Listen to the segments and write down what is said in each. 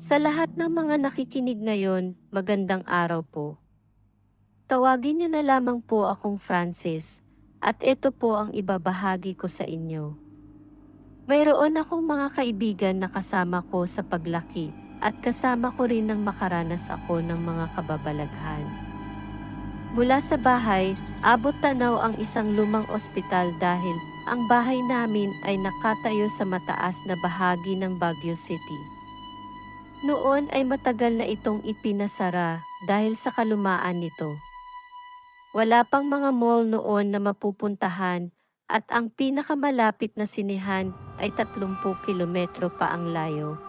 Sa lahat ng mga nakikinig ngayon, magandang araw po. Tawagin niyo na lamang po akong Francis, at ito po ang ibabahagi ko sa inyo. Mayroon akong mga kaibigan na kasama ko sa paglaki, at kasama ko rin nang makaranas ako ng mga kababalaghan. Mula sa bahay, abot tanaw ang isang lumang ospital dahil ang bahay namin ay nakatayo sa mataas na bahagi ng Baguio City. Noon ay matagal na itong ipinasara dahil sa kalumaan nito. Wala pang mga mall noon na mapupuntahan at ang pinakamalapit na sinehan ay 30 kilometro pa ang layo.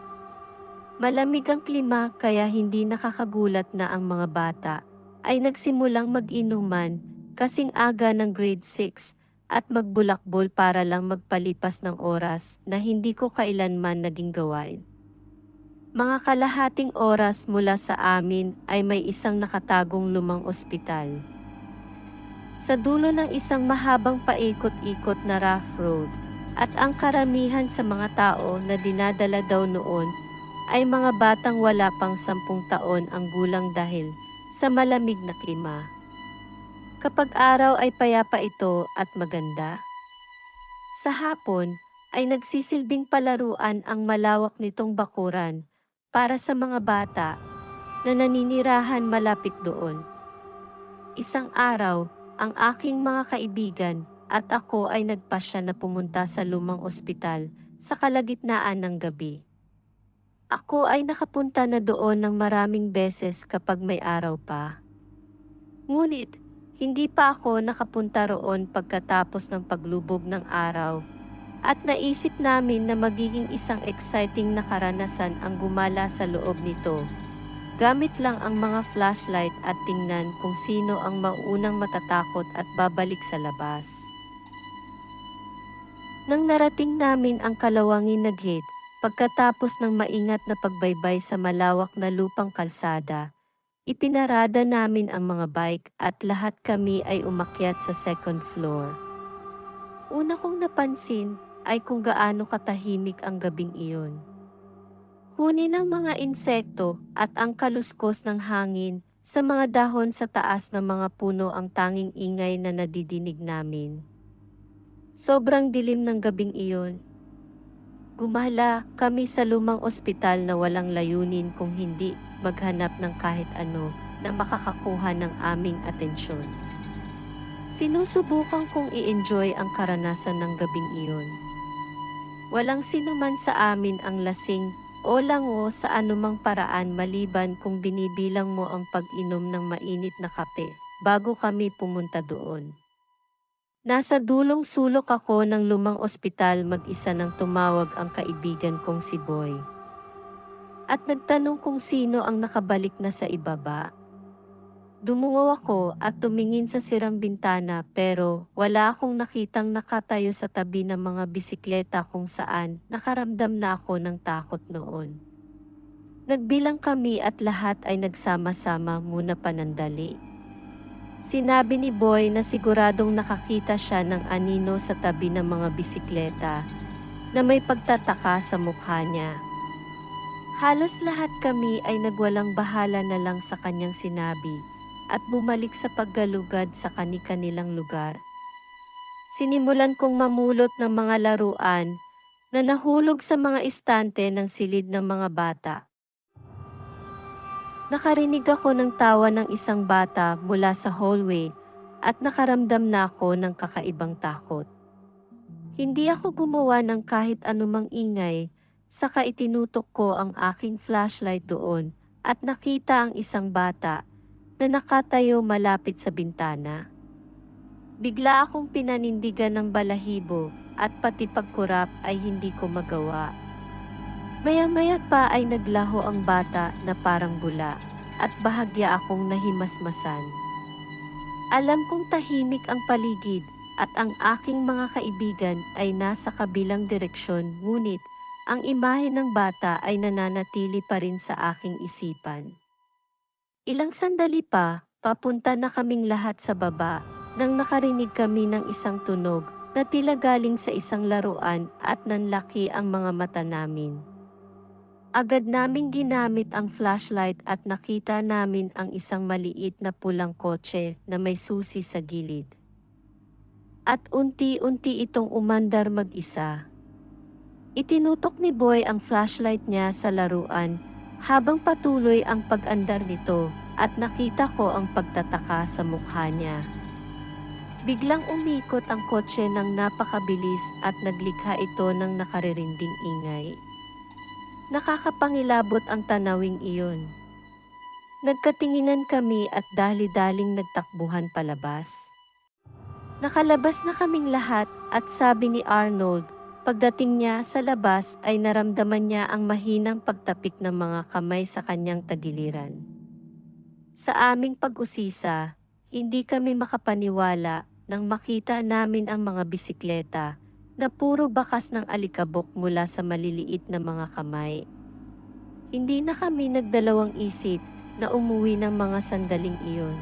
Malamig ang klima kaya hindi nakakagulat na ang mga bata ay nagsimulang mag-inuman kasing aga ng grade 6 at magbulakbol para lang magpalipas ng oras na hindi ko kailanman naging gawain. Mga kalahating oras mula sa amin ay may isang nakatagong lumang ospital. Sa dulo ng isang mahabang paikot-ikot na rough road, at ang karamihan sa mga tao na dinadala daw noon ay mga batang wala pang 10 taon ang gulang dahil sa malamig na klima. Kapag araw ay payapa ito at maganda. Sa hapon ay nagsisilbing palaruan ang malawak nitong bakuran para sa mga bata na naninirahan malapit doon. Isang araw, ang aking mga kaibigan at ako ay nagpasya na pumunta sa lumang ospital sa kalagitnaan ng gabi. Ako ay nakapunta na doon ng maraming beses kapag may araw pa. Ngunit, hindi pa ako nakapunta roon pagkatapos ng paglubog ng araw. At naisip namin na magiging isang exciting na karanasan ang gumala sa loob nito. Gamit lang ang mga flashlight at tingnan kung sino ang mauunang matatakot at babalik sa labas. Nang narating namin ang kalawangin na gate, pagkatapos ng maingat na pagbaybay sa malawak na lupang kalsada, ipinarada namin ang mga bike at lahat kami ay umakyat sa second floor. Una kong napansin ay kung gaano katahimik ang gabing iyon. Huni ng mga insekto at ang kaluskos ng hangin sa mga dahon sa taas ng mga puno ang tanging ingay na nadidinig namin. Sobrang dilim ng gabing iyon. Gumala kami sa lumang ospital na walang layunin kung hindi maghanap ng kahit ano na makakakuha ng aming atensyon. Sinusubukan kong i-enjoy ang karanasan ng gabing iyon. Walang sinuman sa amin ang lasing o lango sa anumang paraan maliban kung binibilang mo ang pag-inom ng mainit na kape bago kami pumunta doon. Nasa dulong sulok ako ng lumang ospital mag-isa nang tumawag ang kaibigan kong si Boy. At nagtanong kung sino ang nakabalik na sa ibaba. Dumungaw ako at tumingin sa sirang bintana pero wala akong nakitang nakatayo sa tabi ng mga bisikleta kung saan nakaramdam na ako ng takot noon. Nagbilang kami at lahat ay nagsama-sama muna panandali. Sinabi ni Boy na siguradong nakakita siya ng anino sa tabi ng mga bisikleta na may pagtataka sa mukha niya. Halos lahat kami ay nagwalang bahala na lang sa kanyang sinabi at bumalik sa paggalugad sa kani-kanilang lugar. Sinimulan kong mamulot ng mga laruan na nahulog sa mga istante ng silid ng mga bata. Nakarinig ako ng tawa ng isang bata mula sa hallway at nakaramdam na ako ng kakaibang takot. Hindi ako gumawa ng kahit anumang ingay, saka itinutok ko ang aking flashlight doon at nakita ang isang bata na nakatayo malapit sa bintana. Bigla akong pinanindigan ng balahibo at pati pagkurap ay hindi ko magawa. Maya-maya pa ay naglaho ang bata na parang bula at bahagya akong nahimasmasan. Alam kong tahimik ang paligid at ang aking mga kaibigan ay nasa kabilang direksyon ngunit ang imahe ng bata ay nananatili pa rin sa aking isipan. Ilang sandali pa, papunta na kaming lahat sa baba, nang nakarinig kami ng isang tunog na tila galing sa isang laruan at nanlaki ang mga mata namin. Agad naming ginamit ang flashlight at nakita namin ang isang maliit na pulang kotse na may susi sa gilid. At unti-unti itong umandar mag-isa. Itinutok ni Boy ang flashlight niya sa laruan habang patuloy ang pag-andar nito at nakita ko ang pagtataka sa mukha niya. Biglang umikot ang kotse ng napakabilis at naglikha ito ng nakaririnding ingay. Nakakapangilabot ang tanawing iyon. Nagkatinginan kami at dali-daling nagtakbuhan palabas. Nakalabas na kaming lahat at sabi ni Arnold, pagdating niya sa labas ay naramdaman niya ang mahinang pagtapik ng mga kamay sa kanyang tagiliran. Sa aming pag-usisa, hindi kami makapaniwala nang makita namin ang mga bisikleta na puro bakas ng alikabok mula sa maliliit na mga kamay. Hindi na kami nagdalawang isip na umuwi ng mga sandaling iyon.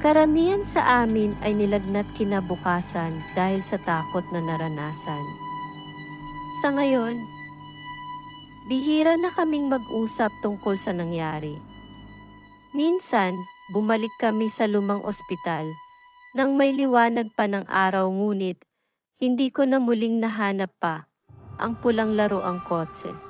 Karamihan sa amin ay nilagnat kinabukasan dahil sa takot na naranasan. Sa ngayon, bihira na kaming mag-usap tungkol sa nangyari. Minsan, bumalik kami sa lumang ospital nang may liwanag pa ng araw, ngunit hindi ko na muling nahanap pa ang pulang laruang kotse.